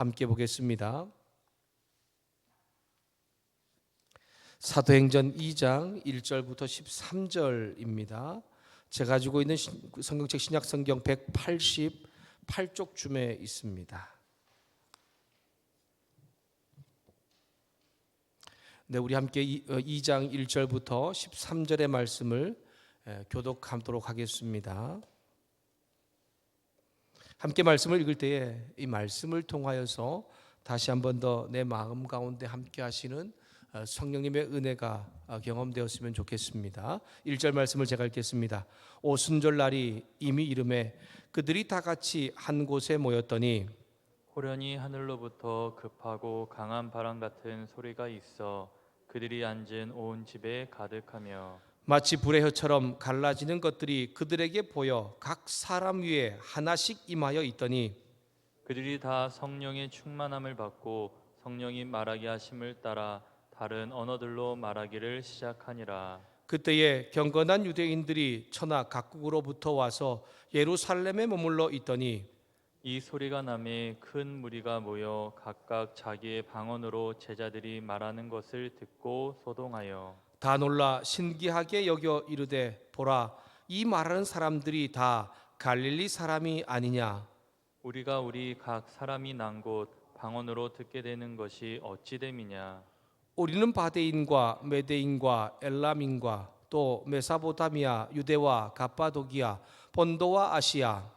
함께 보겠습니다. 사도행전 2장 1절부터 13절입니다. 제가 가지고 있는 성경책 신약성경 188쪽쯤에 있습니다. 네, 우리 함께 2장 1절부터 13절의 말씀을 교독하도록 하겠습니다. 함께 말씀을 읽을 때에 이 말씀을 통하여서 다시 한 번 더 내 마음 가운데 함께 하시는 성령님의 은혜가 경험되었으면 좋겠습니다. 1절 말씀을 제가 읽겠습니다. 오순절날이 이미 이름에 그들이 다 같이 한 곳에 모였더니 호련히 하늘로부터 급하고 강한 바람 같은 소리가 있어 그들이 앉은 온 집에 가득하며 마치 불의 혀처럼 갈라지는 것들이 그들에게 보여 각 사람 위에 하나씩 임하여 있더니 그들이 다 성령의 충만함을 받고 성령이 말하게 하심을 따라 다른 언어들로 말하기를 시작하니라. 그때에 경건한 유대인들이 천하 각국으로부터 와서 예루살렘에 머물러 있더니 이 소리가 나매 큰 무리가 모여 각각 자기의 방언으로 제자들이 말하는 것을 듣고 소동하여 다 놀라 신기하게 여겨 이르되 보라 이 말하는 사람들이 다 갈릴리 사람이 아니냐. 우리가 우리 각 사람이 난 곳 방언으로 듣게 되는 것이 어찌 됨이냐. 우리는 바데인과 메데인과 엘람인과 또 메사보다미아 유대와 갑바도기아 본도와 아시아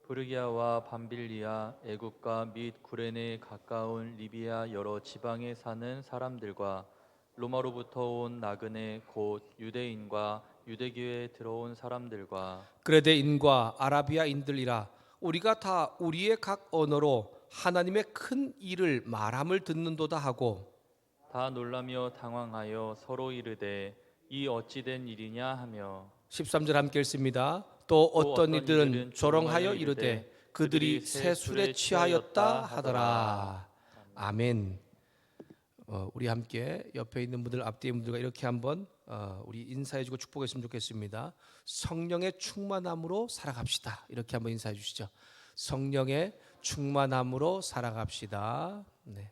부르기아와 밤빌리아 애국과 및 구레네 가까운 리비아 여러 지방에 사는 사람들과 로마로부터 온 나그네 곧 유대인과 유대교에 들어온 사람들과 그레데인과 아라비아인들이라 우리가 다 우리의 각 언어로 하나님의 큰 일을 말함을 듣는도다 하고 다 놀라며 당황하여 서로 이르되 이 어찌 된 일이냐 하며 13절 함께 읽습니다. 또 어떤 이들은 이들은 조롱하여 이르되 그들이 새 술에 취하였다 하더라. 아멘. 우리 함께 옆에 있는 분들 앞뒤에 있는 분들과 이렇게 한번 우리 인사해주고 축복했으면 좋겠습니다. 성령의 충만함으로 살아갑시다. 이렇게 한번 인사해 주시죠. 성령의 충만함으로 살아갑시다. 네.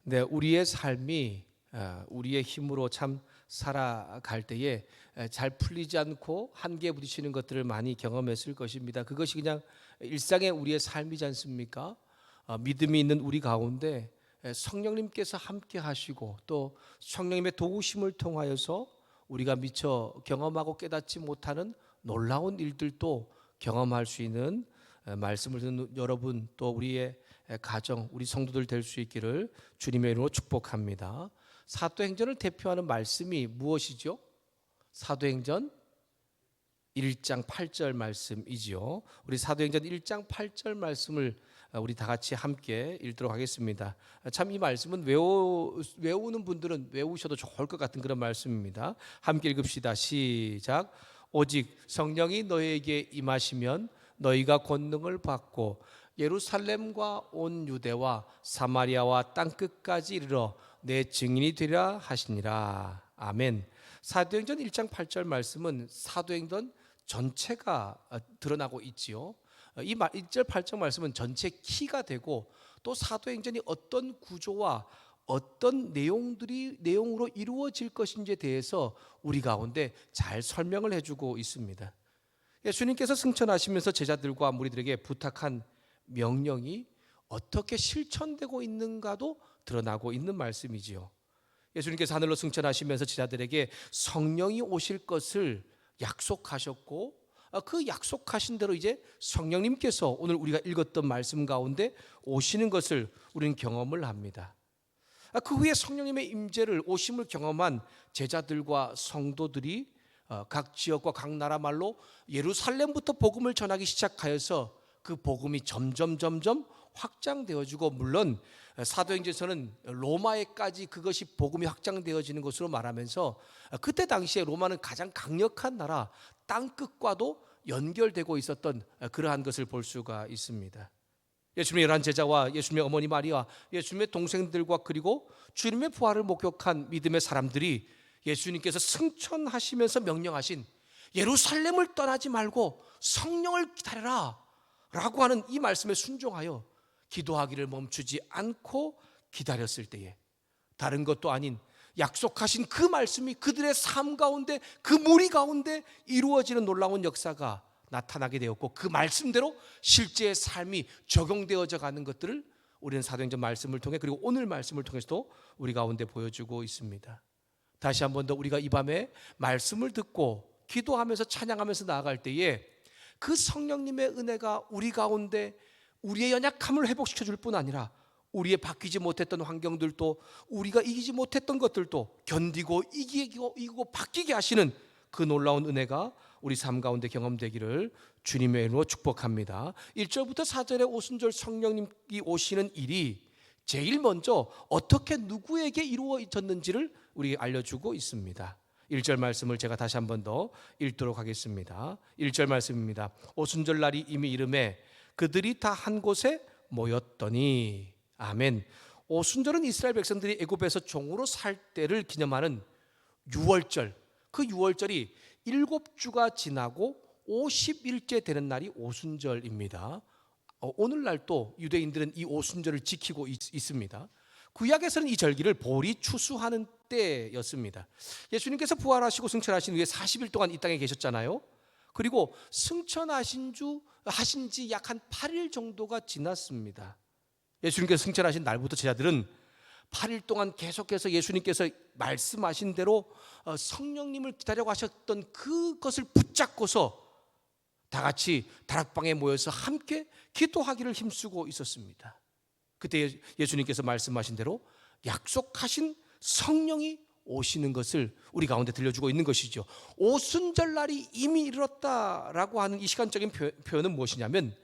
네, 우리의 삶이 우리의 힘으로 참 살아갈 때에 잘 풀리지 않고 한계에 부딪히는 것들을 많이 경험했을 것입니다. 그것이 그냥 일상의 우리의 삶이지 않습니까? 믿음이 있는 우리 가운데 성령님께서 함께 하시고 또 성령님의 도우심을 통하여서 우리가 미처 경험하고 깨닫지 못하는 놀라운 일들도 경험할 수 있는 말씀을 듣는 여러분 또 우리의 가정, 우리 성도들 될 수 있기를 주님의 이름으로 축복합니다. 사도행전을 대표하는 말씀이 무엇이죠? 사도행전 1장 8절 말씀이지요. 우리 사도행전 1장 8절 말씀을 우리 다 같이 함께 읽도록 하겠습니다. 참 이 말씀은 외우는 분들은 외우셔도 좋을 것 같은 그런 말씀입니다. 함께 읽읍시다. 시작. 오직 성령이 너희에게 임하시면 너희가 권능을 받고 예루살렘과 온 유대와 사마리아와 땅끝까지 이르러 내 증인이 되리라 하시니라. 아멘. 사도행전 1장 8절 말씀은 사도행전 전체가 드러나고 있지요. 이 1절 8절 말씀은 전체 키가 되고 또 사도행전이 어떤 구조와 어떤 내용으로 이루어질 것인지에 대해서 우리 가운데 잘 설명을 해주고 있습니다. 예수님께서 승천하시면서 제자들과 무리들에게 부탁한 명령이 어떻게 실천되고 있는가도 드러나고 있는 말씀이지요. 예수님께서 하늘로 승천하시면서 제자들에게 성령이 오실 것을 약속하셨고 그 약속하신 대로 이제 성령님께서 오늘 우리가 읽었던 말씀 가운데 오시는 것을 우리는 경험을 합니다. 그 후에 성령님의 임재를 오심을 경험한 제자들과 성도들이 각 지역과 각 나라 말로 예루살렘부터 복음을 전하기 시작하여서 그 복음이 점점 확장되어지고 물론 사도행전에서는 로마에까지 그것이 복음이 확장되어지는 것으로 말하면서 그때 당시에 로마는 가장 강력한 나라 땅끝과도 연결되고 있었던 그러한 것을 볼 수가 있습니다. 예수님의 11 제자와 예수님의 어머니 마리아, 예수님의 동생들과 그리고 주님의 부활을 목격한 믿음의 사람들이 예수님께서 승천하시면서 명령하신 예루살렘을 떠나지 말고 성령을 기다려라. 라고 하는 이 말씀에 순종하여 기도하기를 멈추지 않고 기다렸을 때에 다른 것도 아닌 약속하신 그 말씀이 그들의 삶 가운데, 그 무리 가운데 이루어지는 놀라운 역사가 나타나게 되었고, 그 말씀대로 실제의 삶이 적용되어져 가는 것들을 우리는 사도행전 말씀을 통해, 그리고 오늘 말씀을 통해서도 우리 가운데 보여주고 있습니다. 다시 한 번 더 우리가 이 밤에 말씀을 듣고 기도하면서 찬양하면서 나아갈 때에 그 성령님의 은혜가 우리 가운데 우리의 연약함을 회복시켜 줄 뿐 아니라 우리의 바뀌지 못했던 환경들도, 우리가 이기지 못했던 것들도 견디고 이기고 바뀌게 하시는 그 놀라운 은혜가 우리 삶 가운데 경험되기를 주님의 이름으로 축복합니다. 1절부터 4절의 오순절 성령님이 오시는 일이 제일 먼저 어떻게 누구에게 이루어졌는지를 우리에게 알려주고 있습니다. 1절 말씀을 제가 다시 한 번 더 읽도록 하겠습니다. 1절 말씀입니다. 오순절 날이 이미 이름에 그들이 다 한 곳에 모였더니. 아멘. 오순절은 이스라엘 백성들이 애굽에서 종으로 살 때를 기념하는 유월절, 그 유월절이 7주가 지나고 50일째 되는 날이 오순절입니다. 오늘날 또 유대인들은 이 오순절을 지키고 있습니다. 구약에서는 이 절기를 보리 추수하는 때였습니다. 예수님께서 부활하시고 승천하신 후에 40일 동안 이 땅에 계셨잖아요. 그리고 승천하신 지 약 한 8일 정도가 지났습니다. 예수님께서 승천하신 날부터 제자들은 8일 동안 계속해서 예수님께서 말씀하신 대로 성령님을 기다려고 하셨던 그것을 붙잡고서 다 같이 다락방에 모여서 함께 기도하기를 힘쓰고 있었습니다. 그때 예수님께서 말씀하신 대로 약속하신 성령이 오시는 것을 우리 가운데 들려주고 있는 것이죠. 오순절 날이 이미 이르렀다라고 하는 이 시간적인 표현은 무엇이냐면,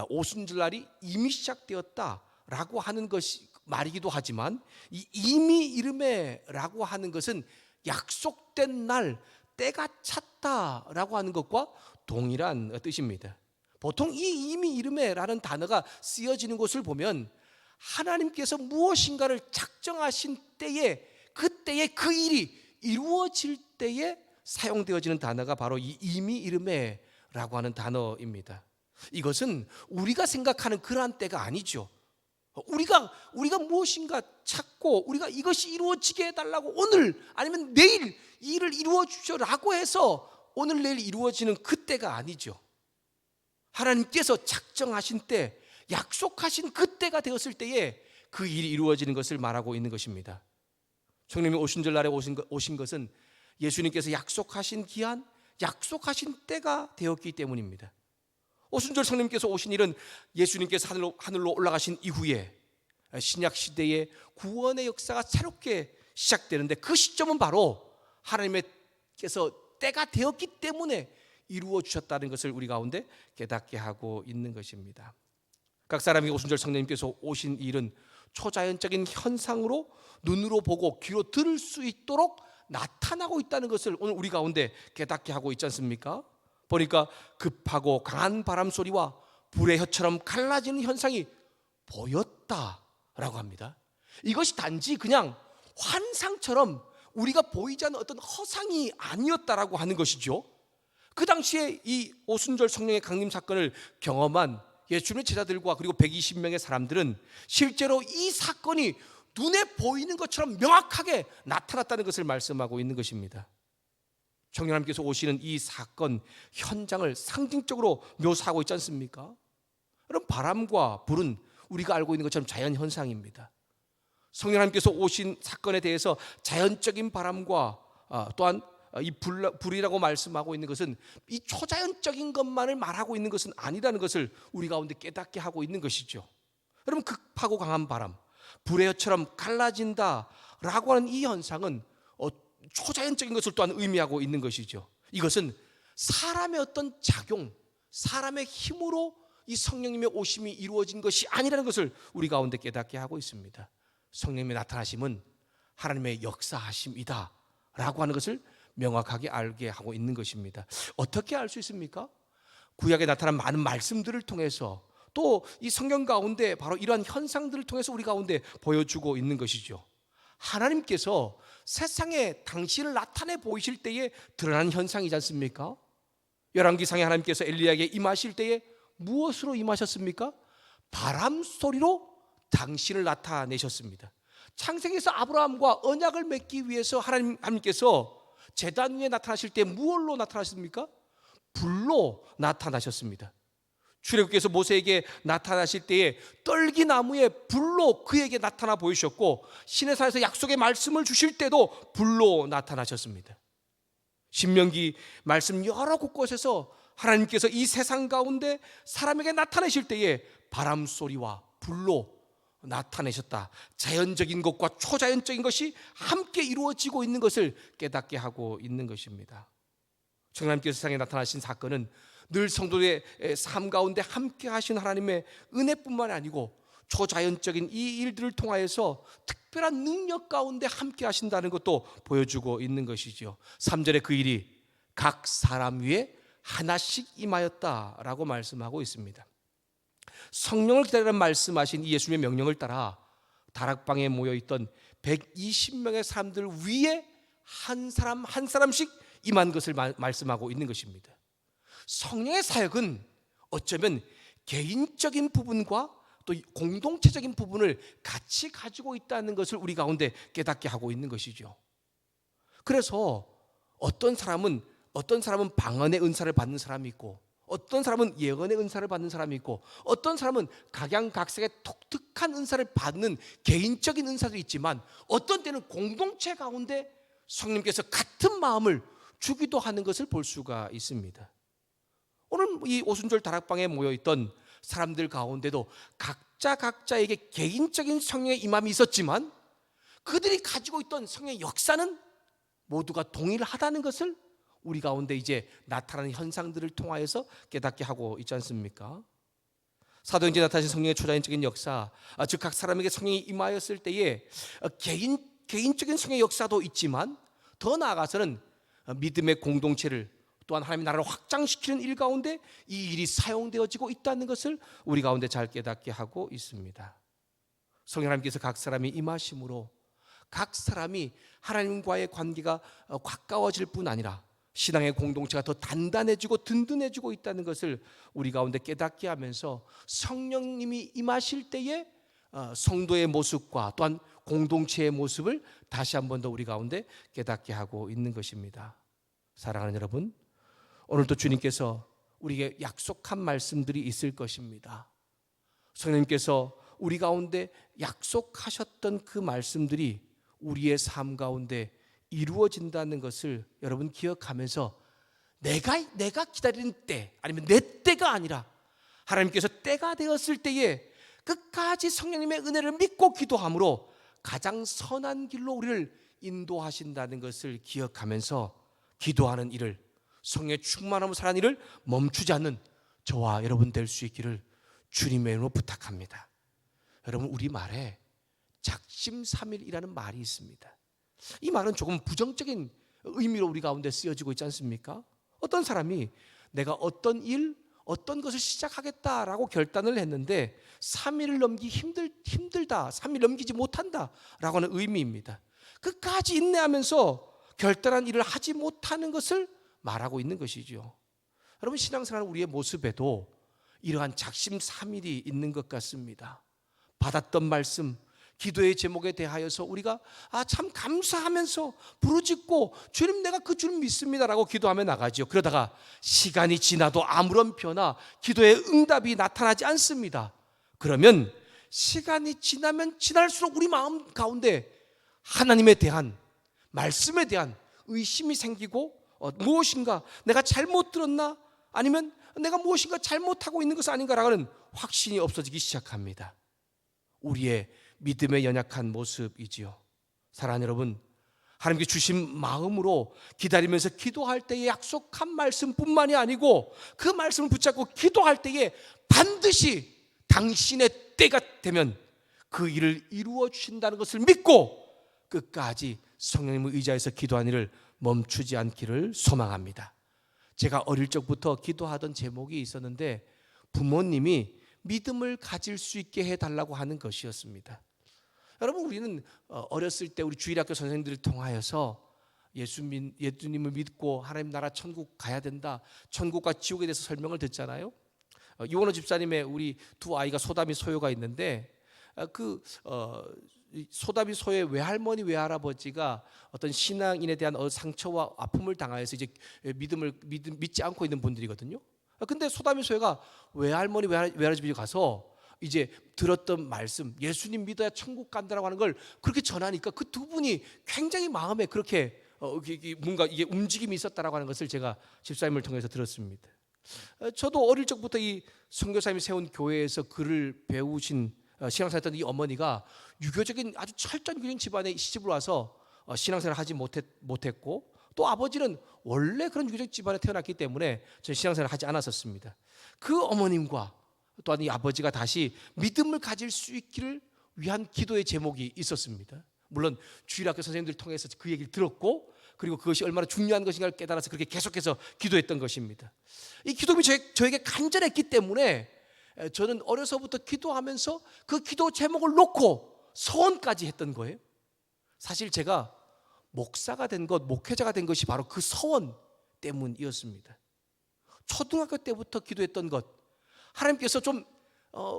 오순절 날이 이미 시작되었다라고 하는 것이 말이기도 하지만, 이 이미 이름에라고 하는 것은 약속된 날, 때가 찼다라고 하는 것과 동일한 뜻입니다. 보통 이 이미 이름에라는 단어가 쓰여지는 것을 보면 하나님께서 무엇인가를 작정하신 때에, 그때에 그 일이 이루어질 때에 사용되어지는 단어가 바로 이 이미 이름에라고 하는 단어입니다. 이것은 우리가 생각하는 그러한 때가 아니죠. 우리가 무엇인가 찾고 우리가 이것이 이루어지게 해달라고 오늘 아니면 내일 이 일을 이루어 주셔라고 해서 오늘 내일 이루어지는 그때가 아니죠. 하나님께서 작정하신 때, 약속하신 그때가 되었을 때에 그 일이 이루어지는 것을 말하고 있는 것입니다. 성령님이 오순절 날에 오신 것은 예수님께서 약속하신 기한, 약속하신 때가 되었기 때문입니다. 오순절 성령님께서 오신 일은 예수님께서 하늘로 올라가신 이후에 신약 시대의 구원의 역사가 새롭게 시작되는데, 그 시점은 바로 하나님께서 때가 되었기 때문에 이루어 주셨다는 것을 우리 가운데 깨닫게 하고 있는 것입니다. 각 사람이 오순절 성령님께서 오신 일은 초자연적인 현상으로 눈으로 보고 귀로 들을 수 있도록 나타나고 있다는 것을 오늘 우리 가운데 깨닫게 하고 있지 않습니까? 보니까 급하고 강한 바람 소리와 불의 혀처럼 갈라지는 현상이 보였다라고 합니다. 이것이 단지 그냥 환상처럼 우리가 보이지 않는 어떤 허상이 아니었다라고 하는 것이죠. 그 당시에 이 오순절 성령의 강림 사건을 경험한 예수님의 제자들과 그리고 120명의 사람들은 실제로 이 사건이 눈에 보이는 것처럼 명확하게 나타났다는 것을 말씀하고 있는 것입니다. 성령님께서 오시는 이 사건 현장을 상징적으로 묘사하고 있지 않습니까? 그럼 바람과 불은 우리가 알고 있는 것처럼 자연 현상입니다. 성령님께서 오신 사건에 대해서 자연적인 바람과 또한 이 불이라고 말씀하고 있는 것은 이 초자연적인 것만을 말하고 있는 것은 아니라는 것을 우리 가운데 깨닫게 하고 있는 것이죠. 여러분, 급하고 강한 바람, 불의 혀처럼 갈라진다라고 하는 이 현상은 초자연적인 것을 또한 의미하고 있는 것이죠. 이것은 사람의 어떤 작용, 사람의 힘으로 이 성령님의 오심이 이루어진 것이 아니라는 것을 우리 가운데 깨닫게 하고 있습니다. 성령님의 나타나심은 하나님의 역사하심이다 라고 하는 것을 명확하게 알게 하고 있는 것입니다. 어떻게 알 수 있습니까? 구약에 나타난 많은 말씀들을 통해서, 또 이 성경 가운데 바로 이러한 현상들을 통해서 우리 가운데 보여주고 있는 것이죠. 하나님께서 세상에 당신을 나타내 보이실 때에 드러나는 현상이지 않습니까? 열왕기상에 하나님께서 엘리야에게 임하실 때에 무엇으로 임하셨습니까? 바람 소리로 당신을 나타내셨습니다. 창세기에서 아브라함과 언약을 맺기 위해서 하나님께서 제단 위에 나타나실 때 무엇로 나타나셨습니까? 불로 나타나셨습니다. 출애굽기에서 모세에게 나타나실 때에 떨기나무에 불로 그에게 나타나 보이셨고, 시내산에서 약속의 말씀을 주실 때도 불로 나타나셨습니다. 신명기 말씀 여러 곳곳에서 하나님께서 이 세상 가운데 사람에게 나타내실 때에 바람 소리와 불로 나타내셨다. 자연적인 것과 초자연적인 것이 함께 이루어지고 있는 것을 깨닫게 하고 있는 것입니다. 하나님께서 세상에 나타나신 사건은 늘 성도의 삶 가운데 함께 하신 하나님의 은혜뿐만 아니고 초자연적인 이 일들을 통하여서 특별한 능력 가운데 함께 하신다는 것도 보여주고 있는 것이죠. 3절에 그 일이 각 사람 위에 하나씩 임하였다라고 말씀하고 있습니다. 성령을 기다리라는 말씀하신 이 예수님의 명령을 따라 다락방에 모여있던 120명의 사람들 위에 한 사람 한 사람씩 임한 것을 말씀하고 있는 것입니다. 성령의 사역은 어쩌면 개인적인 부분과 또 공동체적인 부분을 같이 가지고 있다는 것을 우리 가운데 깨닫게 하고 있는 것이죠. 그래서 어떤 사람은 방언의 은사를 받는 사람이 있고, 어떤 사람은 예언의 은사를 받는 사람이 있고, 어떤 사람은 각양각색의 독특한 은사를 받는 개인적인 은사도 있지만, 어떤 때는 공동체 가운데 성령께서 같은 마음을 주기도 하는 것을 볼 수가 있습니다. 오늘 이 오순절 다락방에 모여있던 사람들 가운데도 각자에게 개인적인 성령의 임함이 있었지만, 그들이 가지고 있던 성령의 역사는 모두가 동일하다는 것을 우리 가운데 이제 나타나는 현상들을 통하여서 깨닫게 하고 있지 않습니까? 사도행전에 나타나신 성령의 초자연적인 역사, 즉 각 사람에게 성령이 임하였을 때에 개인적인 성령의 역사도 있지만, 더 나아가서는 믿음의 공동체를 또한 하나님의 나라를 확장시키는 일 가운데 이 일이 사용되어지고 있다는 것을 우리 가운데 잘 깨닫게 하고 있습니다. 성령 하나님께서 각 사람이 임하심으로 각 사람이 하나님과의 관계가 가까워질 뿐 아니라 신앙의 공동체가 더 단단해지고 든든해지고 있다는 것을 우리 가운데 깨닫게 하면서, 성령님이 임하실 때에 성도의 모습과 또한 공동체의 모습을 다시 한 번 더 우리 가운데 깨닫게 하고 있는 것입니다. 사랑하는 여러분, 오늘도 주님께서 우리에게 약속한 말씀들이 있을 것입니다. 성령님께서 우리 가운데 약속하셨던 그 말씀들이 우리의 삶 가운데 이루어진다는 것을 여러분 기억하면서, 내가 기다리는 때, 아니면 내 때가 아니라 하나님께서 때가 되었을 때에 끝까지 성령님의 은혜를 믿고 기도함으로 가장 선한 길로 우리를 인도하신다는 것을 기억하면서 기도하는 일을, 성령의 충만함으로 사는 일을 멈추지 않는 저와 여러분 될 수 있기를 주님의 이름으로 부탁합니다. 여러분, 우리말에 작심삼일이라는 말이 있습니다. 이 말은 조금 부정적인 의미로 우리 가운데 쓰여지고 있지 않습니까? 어떤 사람이 내가 어떤 일, 어떤 것을 시작하겠다라고 결단을 했는데 3일을 넘기기 힘들다, 3일 넘기지 못한다라고 하는 의미입니다. 끝까지 인내하면서 결단한 일을 하지 못하는 것을 말하고 있는 것이죠. 여러분, 신앙생활 우리의 모습에도 이러한 작심삼일이 있는 것 같습니다. 받았던 말씀, 기도의 제목에 대하여서 우리가 참 감사하면서 부르짖고, 주님 내가 그 주님 믿습니다라고 기도하며 나가죠. 그러다가 시간이 지나도 아무런 변화, 기도의 응답이 나타나지 않습니다. 그러면 시간이 지나면 지날수록 우리 마음 가운데 하나님에 대한, 말씀에 대한 의심이 생기고, 무엇인가 내가 잘못 들었나, 아니면 내가 무엇인가 잘못하고 있는 것은 아닌가라는 확신이 없어지기 시작합니다. 우리의 믿음의 연약한 모습이지요. 사랑하는 여러분, 하나님께 주신 마음으로 기다리면서 기도할 때에 약속한 말씀뿐만이 아니고, 그 말씀을 붙잡고 기도할 때에 반드시 당신의 때가 되면 그 일을 이루어 주신다는 것을 믿고 끝까지 성령님을 의지해서 기도하는 일을 멈추지 않기를 소망합니다. 제가 어릴 적부터 기도하던 제목이 있었는데, 부모님이 믿음을 가질 수 있게 해달라고 하는 것이었습니다. 여러분, 우리는 어렸을 때 우리 주일학교 선생님들을 통하여서 예수님을 믿고 하나님 나라 천국 가야 된다, 천국과 지옥에 대해서 설명을 듣잖아요. 이원호 집사님의 우리 두 아이가 소담이 소요가 있는데 이 소담이 소의 외할머니 외할아버지가 어떤 신앙인에 대한 상처와 아픔을 당하여서 이제 믿지 않고 있는 분들이거든요. 근데 소담이 소회가 외할머니 외할아버지 가서 이제 들었던 말씀, 예수님 믿어야 천국 간다라고 하는 걸 그렇게 전하니까 그 두 분이 굉장히 마음에 그렇게 뭔가 이게 움직임이 있었다라고 하는 것을 제가 집사님을 통해서 들었습니다. 저도 어릴 적부터 이 선교사님이 세운 교회에서 글을 배우신 신앙생활했던 이 어머니가 유교적인 아주 철저한 집안에 시집을 와서 신앙생활을 하지 못했고, 또 아버지는 원래 그런 유교적 집안에 태어났기 때문에 저는 신앙생활을 하지 않았었습니다. 그 어머님과 또한 이 아버지가 다시 믿음을 가질 수 있기를 위한 기도의 제목이 있었습니다. 물론 주일학교 선생님들 통해서 그 얘기를 들었고, 그리고 그것이 얼마나 중요한 것인가를 깨달아서 그렇게 계속해서 기도했던 것입니다. 이 기도가 저에게 간절했기 때문에 저는 어려서부터 기도하면서 그 기도 제목을 놓고 서원까지 했던 거예요. 사실 제가 목사가 된 것, 목회자가 된 것이 바로 그 서원 때문이었습니다. 초등학교 때부터 기도했던 것, 하나님께서 좀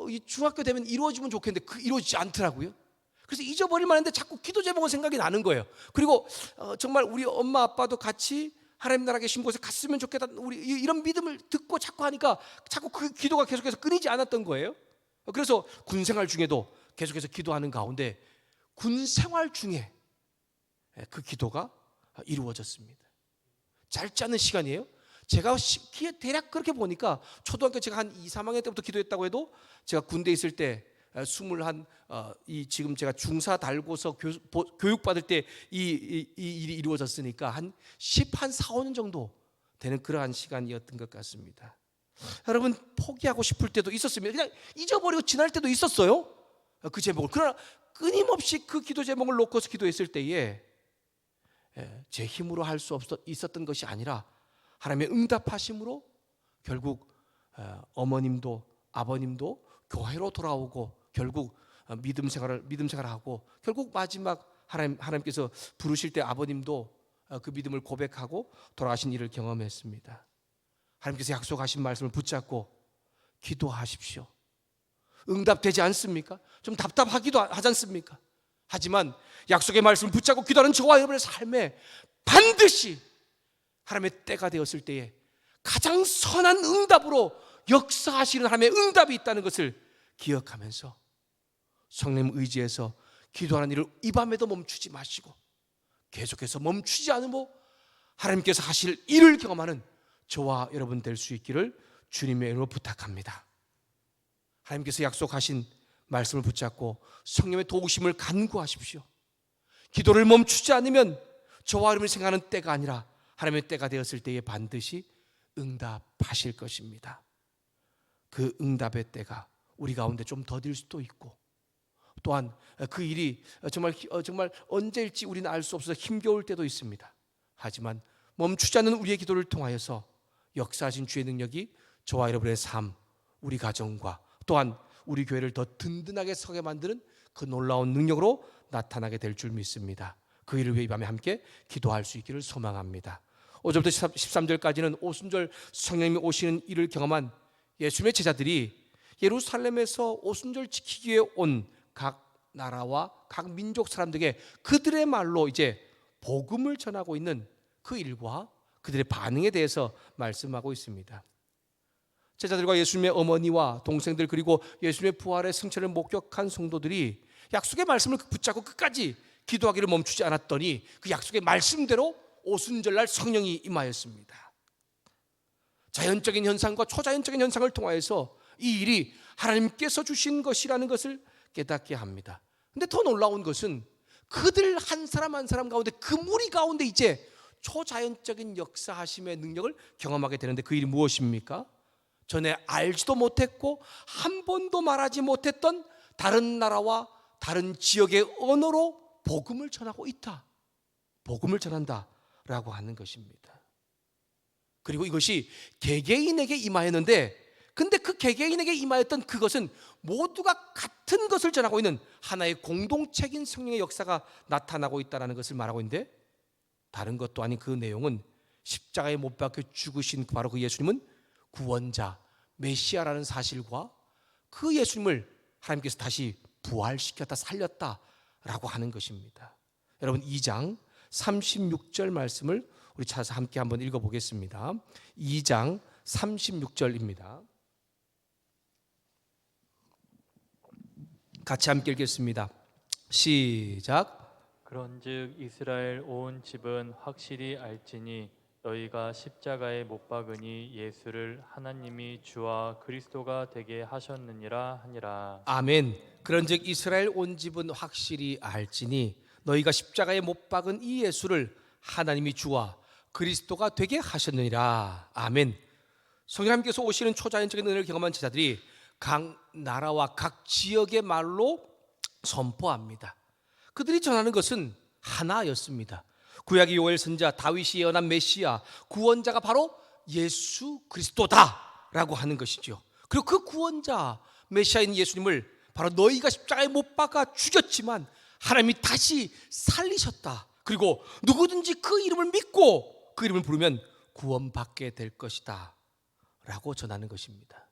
이 중학교 되면 이루어지면 좋겠는데 이루어지지 않더라고요. 그래서 잊어버릴 만한데 자꾸 기도 제목은 생각이 나는 거예요. 그리고 정말 우리 엄마 아빠도 같이 하나님 나라 계신 곳에 갔으면 좋겠다, 우리 이런 믿음을 듣고 자꾸 하니까 자꾸 그 기도가 계속해서 끊이지 않았던 거예요. 그래서 군 생활 중에도 계속해서 기도하는 가운데 군 생활 중에 그 기도가 이루어졌습니다. 짧지 않은 시간이에요. 제가 대략 그렇게 보니까 초등학교 제가 한 2, 3학년 때부터 기도했다고 해도 제가 군대에 있을 때 지금 제가 중사 달고서 교육받을 때 이 일이 이루어졌으니까 한 4, 5년 정도 되는 그러한 시간이었던 것 같습니다. 여러분, 포기하고 싶을 때도 있었습니다. 그냥 잊어버리고 지날 때도 있었어요, 그 제목을. 그러나 끊임없이 그 기도 제목을 놓고서 기도했을 때에 제 힘으로 할 수 있었던 것이 아니라 하나님의 응답하심으로 결국 어머님도 아버님도 교회로 돌아오고, 결국 믿음 생활을 하고, 결국 마지막 하나님께서 부르실 때 아버님도 그 믿음을 고백하고 돌아가신 일을 경험했습니다. 하나님께서 약속하신 말씀을 붙잡고 기도하십시오. 응답되지 않습니까? 좀 답답하기도 하지 않습니까? 하지만 약속의 말씀을 붙잡고 기도하는 저와 여러분의 삶에 반드시 하나님의 때가 되었을 때에 가장 선한 응답으로 역사하시는 하나님의 응답이 있다는 것을 기억하면서 성령 의지해서 기도하는 일을 이 밤에도 멈추지 마시고 계속해서 멈추지 않으며 하나님께서 하실 일을 경험하는 저와 여러분 될 수 있기를 주님의 이름으로 부탁합니다. 하나님께서 약속하신 말씀을 붙잡고 성령의 도우심을 간구하십시오. 기도를 멈추지 않으면 저와 여러분이 생각하는 때가 아니라 하나님의 때가 되었을 때에 반드시 응답하실 것입니다. 그 응답의 때가 우리 가운데 좀 더딜 수도 있고, 또한 그 일이 정말 언제일지 우리는 알 수 없어서 힘겨울 때도 있습니다. 하지만 멈추지 않는 우리의 기도를 통하여서 역사하신 주의 능력이 저와 여러분의 삶, 우리 가정과 또한 우리 교회를 더 든든하게 서게 만드는 그 놀라운 능력으로 나타나게 될 줄 믿습니다. 그 일을 위해 이 밤에 함께 기도할 수 있기를 소망합니다. 5절부터 13절까지는 오순절 성령님이 오시는 일을 경험한 예수님의 제자들이 예루살렘에서 오순절 지키기 위해 온 각 나라와 각 민족 사람들에게 그들의 말로 이제 복음을 전하고 있는 그 일과 그들의 반응에 대해서 말씀하고 있습니다. 제자들과 예수님의 어머니와 동생들, 그리고 예수님의 부활의 승천을 목격한 성도들이 약속의 말씀을 붙잡고 끝까지 기도하기를 멈추지 않았더니 그 약속의 말씀대로 오순절날 성령이 임하였습니다. 자연적인 현상과 초자연적인 현상을 통하여서 이 일이 하나님께서 주신 것이라는 것을 깨닫게 합니다. 근데 더 놀라운 것은 그들 한 사람 한 사람 가운데, 그 무리 가운데 이제 초자연적인 역사하심의 능력을 경험하게 되는데, 그 일이 무엇입니까? 전에 알지도 못했고 한 번도 말하지 못했던 다른 나라와 다른 지역의 언어로 복음을 전하고 있다, 복음을 전한다라고 하는 것입니다. 그리고 이것이 개개인에게 임하였는데, 근데 그 개개인에게 임하였던 그것은 모두가 같은 것을 전하고 있는 하나의 공동체인 성령의 역사가 나타나고 있다는 것을 말하고 있는데, 다른 것도 아닌 그 내용은 십자가에 못 박혀 죽으신 바로 그 예수님은 구원자, 메시아라는 사실과 그 예수님을 하나님께서 다시 부활시켰다, 살렸다라고 하는 것입니다. 여러분 2장 36절 말씀을 우리 찾아서 함께 한번 읽어보겠습니다. 2장 36절입니다. 같이 함께 읽겠습니다. 시작. 그런즉 이스라엘 온 집은 확실히 알지니 너희가 십자가에 못 박으니 예수를 하나님이 주와 그리스도가 되게 하셨느니라 하니라. 아멘. 그런즉 이스라엘 온 집은 확실히 알지니 너희가 십자가에 못 박은 이 예수를 하나님이 주와 그리스도가 되게 하셨느니라. 아멘. 성령 하나님께서 오시는 초자연적인 은혜를 경험한 제자들이 각 나라와 각 지역의 말로 선포합니다. 그들이 전하는 것은 하나였습니다. 구약의 요엘 선지자 다윗이 예언한 메시아 구원자가 바로 예수 그리스도다라고 하는 것이죠. 그리고 그 구원자 메시아인 예수님을 바로 너희가 십자가에 못 박아 죽였지만 하나님이 다시 살리셨다. 그리고 누구든지 그 이름을 믿고 그 이름을 부르면 구원받게 될 것이다 라고 전하는 것입니다.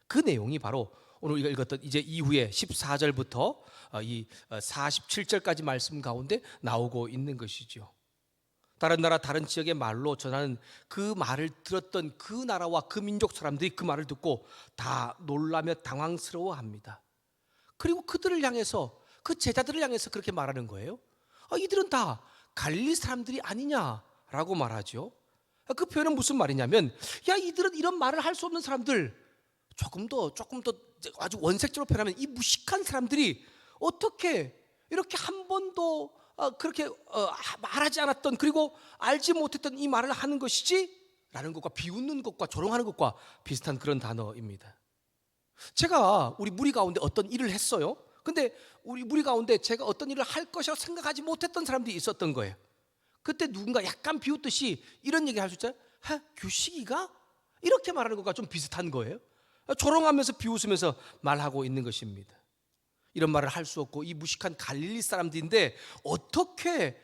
그 내용이 바로 오늘 우리가 읽었던 이제 이후에 14절부터 이 47절까지 말씀 가운데 나오고 있는 것이죠. 다른 나라 다른 지역의 말로 전하는 그 말을 들었던 그 나라와 그 민족 사람들이 그 말을 듣고 다 놀라며 당황스러워합니다. 그리고 그들을 향해서 그 제자들을 향해서 그렇게 말하는 거예요. 이들은 다 갈릴리 사람들이 아니냐라고 말하죠. 그 표현은 무슨 말이냐면 야 이들은 이런 말을 할 수 없는 사람들, 조금 더 아주 원색적으로 표현하면 이 무식한 사람들이 어떻게 이렇게 한 번도 그렇게 말하지 않았던, 그리고 알지 못했던 이 말을 하는 것이지? 라는 것과 비웃는 것과 조롱하는 것과 비슷한 그런 단어입니다. 제가 우리 무리 가운데 어떤 일을 했어요. 근데 우리 무리 가운데 제가 어떤 일을 할 것이라고 생각하지 못했던 사람들이 있었던 거예요. 그때 누군가 약간 비웃듯이 이런 얘기 할 수 있잖아요. 규식이가? 이렇게 말하는 것과 좀 비슷한 거예요. 조롱하면서 비웃으면서 말하고 있는 것입니다. 이런 말을 할 수 없고 이 무식한 갈릴리 사람들인데 어떻게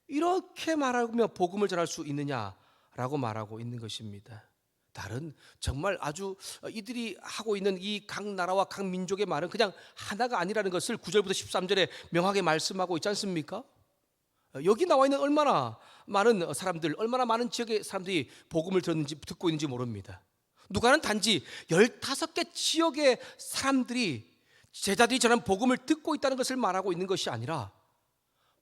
이렇게 말하며 복음을 전할 수 있느냐라고 말하고 있는 것입니다. 다른 정말 아주 이들이 하고 있는 이 각 나라와 각 민족의 말은 그냥 하나가 아니라는 것을 9절부터 13절에 명확하게 말씀하고 있지 않습니까? 여기 나와 있는 얼마나 많은 사람들, 얼마나 많은 지역의 사람들이 복음을 들었는지 듣고 있는지 모릅니다. 누가는 단지 15개 지역의 사람들이 제자들이 전한 복음을 듣고 있다는 것을 말하고 있는 것이 아니라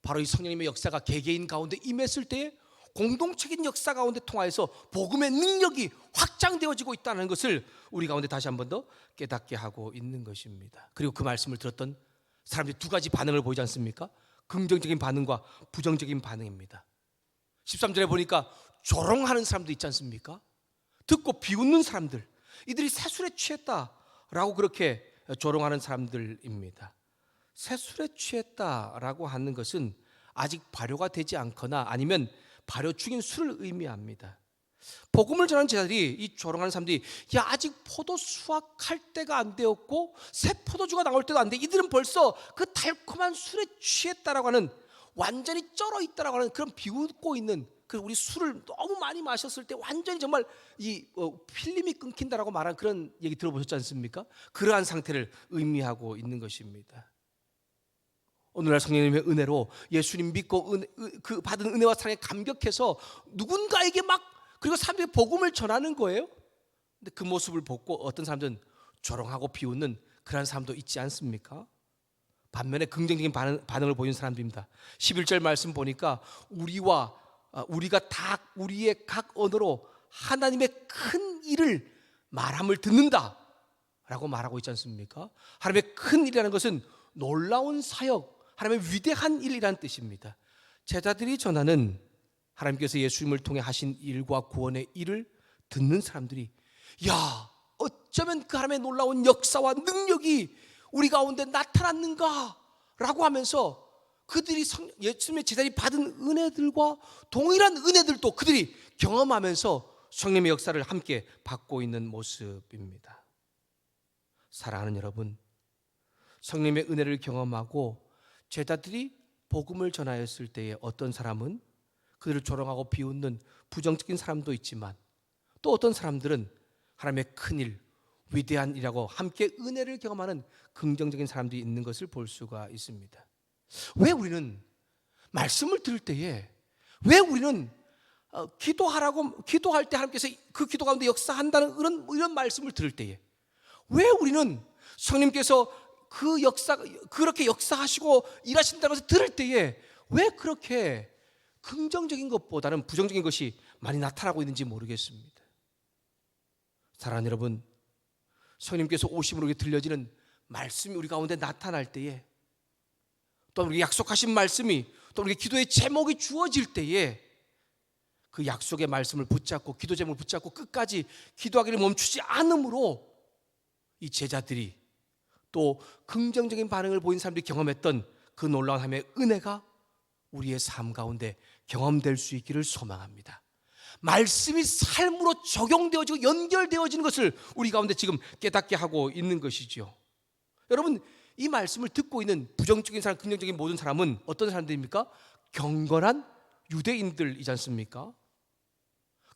바로 이 성령님의 역사가 개개인 가운데 임했을 때에 공동체적인 역사 가운데 통하여서 복음의 능력이 확장되어지고 있다는 것을 우리 가운데 다시 한 번 더 깨닫게 하고 있는 것입니다. 그리고 그 말씀을 들었던 사람들이 두 가지 반응을 보이지 않습니까? 긍정적인 반응과 부정적인 반응입니다. 13절에 보니까 조롱하는 사람도 있지 않습니까? 듣고 비웃는 사람들, 이들이 새술에 취했다라고 그렇게 조롱하는 사람들입니다. 새술에 취했다라고 하는 것은 아직 발효가 되지 않거나 아니면 발효 중인 술을 의미합니다. 복음을 전하는 제자들이, 이 조롱하는 사람들이 야 아직 포도 수확할 때가 안 되었고 새 포도주가 나올 때도 안 돼, 이들은 벌써 그 달콤한 술에 취했다라고 하는, 완전히 쩔어 있다라고 하는 그런 비웃고 있는, 그 우리 술을 너무 많이 마셨을 때 완전히 정말 이 필름이 끊긴다라고 말한 그런 얘기 들어보셨지 않습니까? 그러한 상태를 의미하고 있는 것입니다. 오늘날 성령님의 은혜로 예수님 믿고 그 받은 은혜와 사랑에 감격해서 누군가에게 막, 그리고 사람들이 복음을 전하는 거예요. 근데 그 모습을 보고 어떤 사람들은 조롱하고 비웃는 그런 사람도 있지 않습니까? 반면에 긍정적인 반응을 보이는 사람들입니다. 11절 말씀 보니까 우리가 다 우리의 각 언어로 하나님의 큰 일을 말함을 듣는다 라고 말하고 있지 않습니까? 하나님의 큰 일이라는 것은 놀라운 사역, 하나님의 위대한 일이라는 뜻입니다. 제자들이 전하는 하나님께서 예수님을 통해 하신 일과 구원의 일을 듣는 사람들이 야 어쩌면 그 하나님의 놀라운 역사와 능력이 우리 가운데 나타났는가 라고 하면서 그들이 예수님의 제자들이 받은 은혜들과 동일한 은혜들도 그들이 경험하면서 성령의 역사를 함께 받고 있는 모습입니다. 사랑하는 여러분, 성령의 은혜를 경험하고 제자들이 복음을 전하였을 때에 어떤 사람은 그들을 조롱하고 비웃는 부정적인 사람도 있지만 또 어떤 사람들은 하나님의 큰일, 위대한 일이라고 함께 은혜를 경험하는 긍정적인 사람들이 있는 것을 볼 수가 있습니다. 왜 우리는 말씀을 들을 때에, 왜 우리는 기도할 때 하나님께서 그 기도 가운데 역사한다는 이런 말씀을 들을 때에, 왜 우리는 성령님께서 그렇게 역사하시고 일하신다는 것을 들을 때에 왜 그렇게 긍정적인 것보다는 부정적인 것이 많이 나타나고 있는지 모르겠습니다. 사랑하는 여러분, 성령님께서 오심으로 들려지는 말씀이 우리 가운데 나타날 때에, 또 우리 약속하신 말씀이, 또 우리 기도의 제목이 주어질 때에 그 약속의 말씀을 붙잡고 기도 제목을 붙잡고 끝까지 기도하기를 멈추지 않으므로 이 제자들이 또 긍정적인 반응을 보인 사람들이 경험했던 그 놀라운 하나님의 은혜가 우리의 삶 가운데 경험될 수 있기를 소망합니다. 말씀이 삶으로 적용되어지고 연결되어지는 것을 우리 가운데 지금 깨닫게 하고 있는 것이죠. 여러분, 이 말씀을 듣고 있는 부정적인 사람, 긍정적인 모든 사람은 어떤 사람들입니까? 경건한 유대인들이지 않습니까?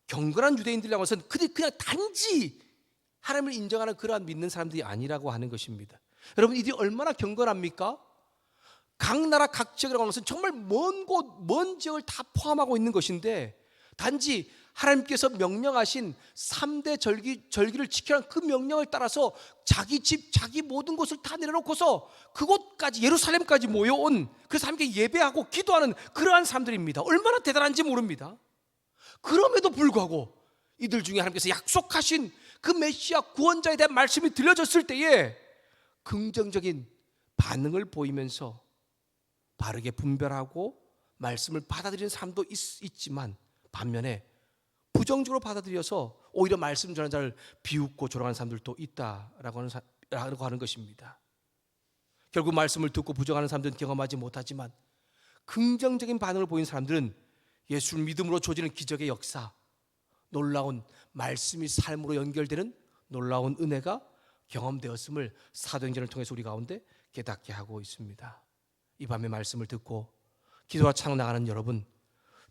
경건한 유대인들이라고 해서 그냥 단지 하나님을 인정하는 그러한 믿는 사람들이 아니라고 하는 것입니다. 여러분, 이들이 얼마나 경건합니까? 각 나라 각 지역이라고 하는 것은 정말 먼 곳, 먼 지역을 다 포함하고 있는 것인데, 단지 하나님께서 명령하신 3대 절기를 지키라는 그 명령을 따라서 자기 집, 자기 모든 것을 다 내려놓고서 그곳까지, 예루살렘까지 모여온, 그래서 함께 예배하고 기도하는 그러한 사람들입니다. 얼마나 대단한지 모릅니다. 그럼에도 불구하고 이들 중에 하나님께서 약속하신 그 메시아 구원자에 대한 말씀이 들려졌을 때에 긍정적인 반응을 보이면서 바르게 분별하고 말씀을 받아들이는 사람도 있지만, 반면에 부정적으로 받아들여서 오히려 말씀 전하는 자를 비웃고 조롱하는 사람들도 있다라고 하는 것입니다. 결국 말씀을 듣고 부정하는 사람들은 경험하지 못하지만, 긍정적인 반응을 보인 사람들은 예수를 믿음으로 주어지는 기적의 역사, 놀라운 말씀이 삶으로 연결되는 놀라운 은혜가 경험되었음을 사도행전을 통해서 우리 가운데 깨닫게 하고 있습니다. 이 밤에 말씀을 듣고 기도와 찬양 나가는 여러분,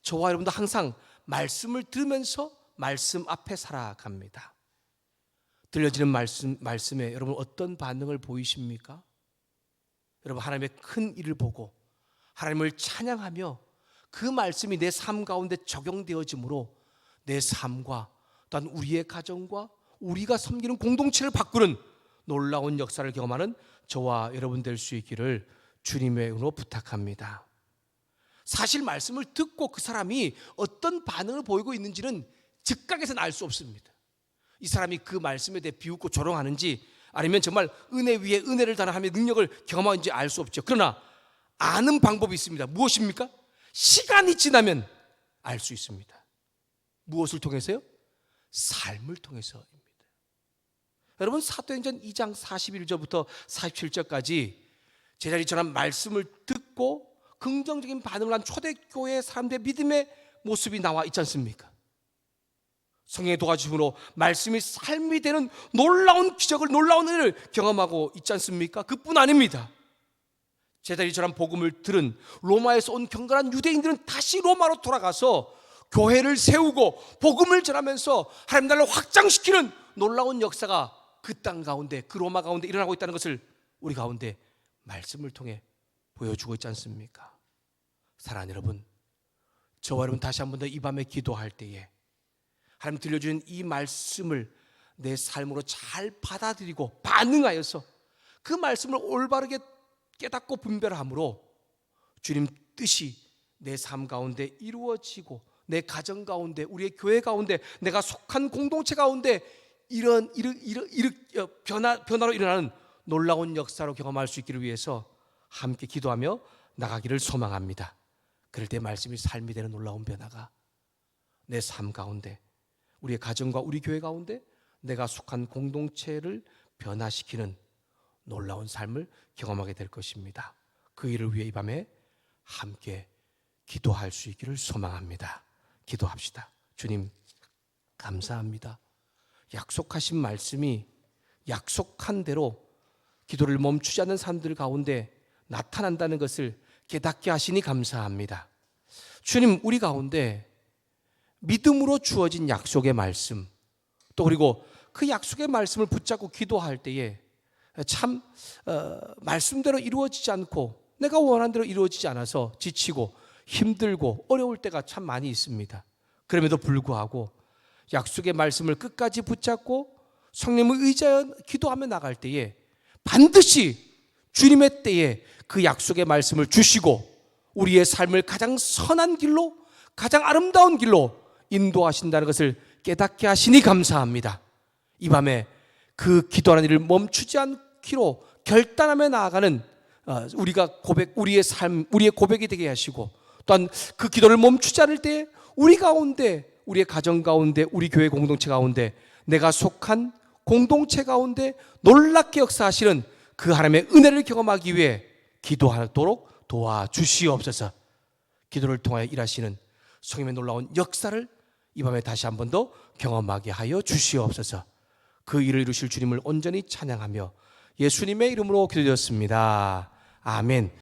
저와 여러분도 항상 말씀을 들으면서 말씀 앞에 살아갑니다. 들려지는 말씀에 여러분 어떤 반응을 보이십니까? 여러분, 하나님의 큰 일을 보고 하나님을 찬양하며 그 말씀이 내 삶 가운데 적용되어지므로 내 삶과 또한 우리의 가정과 우리가 섬기는 공동체를 바꾸는 놀라운 역사를 경험하는 저와 여러분 될 수 있기를 주님의 은혜로 부탁합니다. 사실 말씀을 듣고 그 사람이 어떤 반응을 보이고 있는지는 즉각에서는 알 수 없습니다. 이 사람이 그 말씀에 대해 비웃고 조롱하는지, 아니면 정말 은혜 위에 은혜를 달하며 능력을 경험하는지 알 수 없죠. 그러나 아는 방법이 있습니다. 무엇입니까? 시간이 지나면 알 수 있습니다. 무엇을 통해서요? 삶을 통해서입니다. 여러분, 사도행전 2장 41절부터 47절까지 제자들이 전한 말씀을 듣고 긍정적인 반응을 한 초대교회 사람들의 믿음의 모습이 나와 있지 않습니까? 성령의 도와주심으로 말씀이 삶이 되는 놀라운 기적을, 놀라운 은혜를 경험하고 있지 않습니까? 그뿐 아닙니다. 제자들이 전한 복음을 들은 로마에서 온 경건한 유대인들은 다시 로마로 돌아가서 교회를 세우고 복음을 전하면서 하나님 나라를 확장시키는 놀라운 역사가 그 땅 가운데, 그 로마 가운데 일어나고 있다는 것을 우리 가운데 말씀을 통해 보여주고 있지 않습니까? 사랑하는 여러분, 저와 여러분 다시 한 번 더 이 밤에 기도할 때에 하나님 들려주는 이 말씀을 내 삶으로 잘 받아들이고 반응하여서 그 말씀을 올바르게 깨닫고 분별함으로 주님 뜻이 내 삶 가운데 이루어지고 내 가정 가운데, 우리의 교회 가운데, 내가 속한 공동체 가운데 이런 변화로 일어나는 놀라운 역사로 경험할 수 있기를 위해서 함께 기도하며 나가기를 소망합니다. 그럴 때 말씀이 삶이 되는 놀라운 변화가 내 삶 가운데, 우리의 가정과 우리 교회 가운데, 내가 속한 공동체를 변화시키는 놀라운 삶을 경험하게 될 것입니다. 그 일을 위해 이 밤에 함께 기도할 수 있기를 소망합니다. 기도합시다. 주님, 감사합니다. 약속하신 말씀이 약속한 대로 기도를 멈추지 않는 사람들 가운데 나타난다는 것을 깨닫게 하시니 감사합니다. 주님, 우리 가운데 믿음으로 주어진 약속의 말씀, 또 그리고 그 약속의 말씀을 붙잡고 기도할 때에 참 말씀대로 이루어지지 않고 내가 원하는 대로 이루어지지 않아서 지치고 힘들고 어려울 때가 참 많이 있습니다. 그럼에도 불구하고 약속의 말씀을 끝까지 붙잡고 성령을 의지하여 기도하며 나갈 때에 반드시 주님의 때에 그 약속의 말씀을 주시고 우리의 삶을 가장 선한 길로, 가장 아름다운 길로 인도하신다는 것을 깨닫게 하시니 감사합니다. 이 밤에 그 기도하는 일을 멈추지 않기로 결단하며 나아가는 우리의 삶, 우리의 고백이 되게 하시고, 또한 그 기도를 멈추지 않을 때 우리 가운데, 우리의 가정 가운데, 우리 교회 공동체 가운데, 내가 속한 공동체 가운데 놀랍게 역사하시는 그 하나님의 은혜를 경험하기 위해 기도하도록 도와주시옵소서. 기도를 통하여 일하시는 성령의 놀라운 역사를 이 밤에 다시 한 번 더 경험하게 하여 주시옵소서. 그 일을 이루실 주님을 온전히 찬양하며 예수님의 이름으로 기도드렸습니다. 아멘.